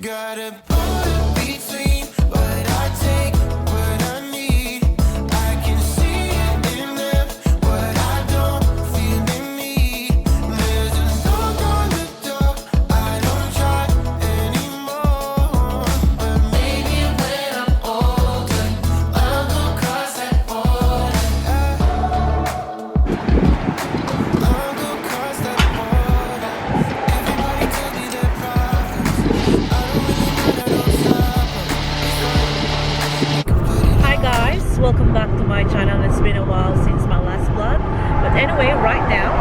Gotta put between what I take, what I need. I can see it in them, what I don't feel in me. There's a knock on the door, I don't try anymore. But maybe when I'm older, I'll go cross that border. I'll go cross that border. Everybody tell me their problems. Hi guys, welcome back to my channel. It's been a while since my last vlog, but anyway, right now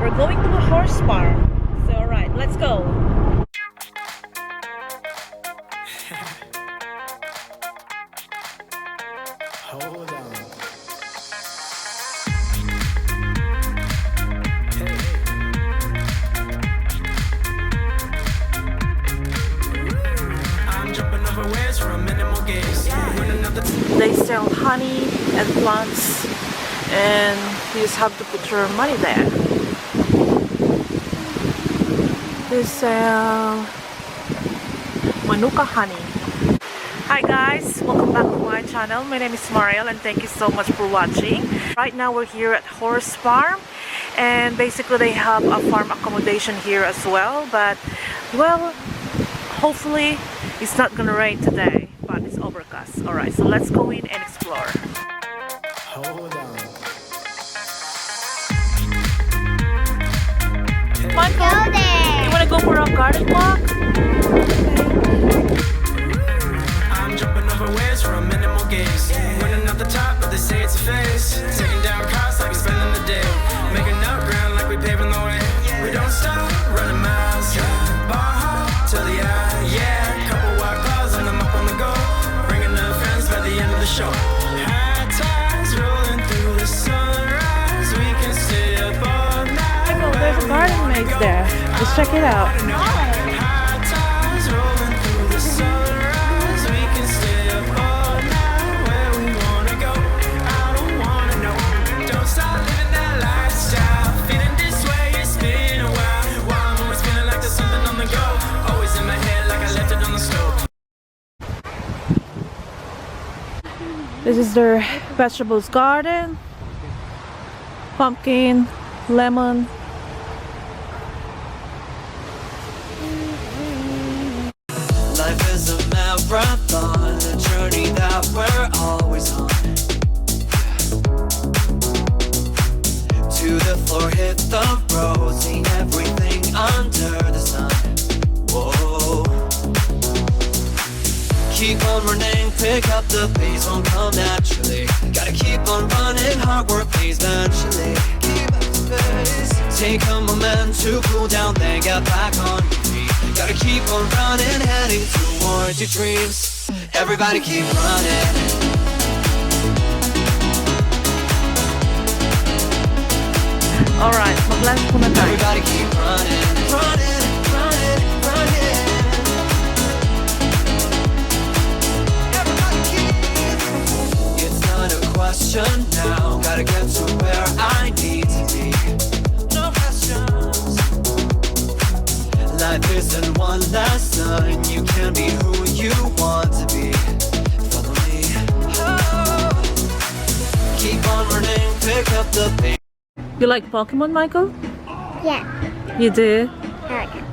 we're going to a horse farm. So alright, let's go. Hold on. I'm jumping over waves for a minimal gaze. They sell honey and plants, and you just have to put your money there. They sell Manuka honey. Hi guys, welcome back to my channel. My name is Mariel and thank you so much for watching. Right now we're here at Horse Farm, and basically they have a farm accommodation here as well, but well, hopefully it's not gonna rain today, but it's overcast. Alright, so let's go in and explore. Hold on. Michael, you wanna go for a garden walk? I'm jumping over waves for a minimal gaze. Winning at the top, but they say it's a phase. Taking down costs like we're spending the day. Making up ground like we paving the way. We don't stop, running miles. Bar hop till the eye, yeah. Couple white claws and I'm up on the go. Bringing the friends by the end of the show. High tides rolling through the sunrise. We can stay up all night. Michael, there's a garden maze there. Let's check it out. High tides rolling through the sunrise. We can stay up all night where we wanna go. I don't wanna know. Don't stop living that lifestyle. Feeling this way, it's been a while. While I'm always feeling like there's something on the go. Always in my head like I left it on the stove. This is their vegetables garden. Pumpkin, lemon. Life is a marathon, a journey that we're always on. To the floor, hit the road, see everything under the sun. Whoa. Keep on running, pick up the pace, won't come naturally. Gotta keep on running, hard work pays eventually. Keep up the pace. Take a moment to cool down, then get back on your feet. Gotta keep on running, heading towards your dreams. Everybody keep running. Alright, mag-lunch po na tayo. Everybody keep running, running, running, running. Everybody keep. It's not a question now. Gotta get to where I need to be. No questions. Life isn't one lesson. You can be who you want to be. Follow me. Oh. Keep on running, pick up the pace. You like Pokemon, Michael? Yeah, You do? I like it.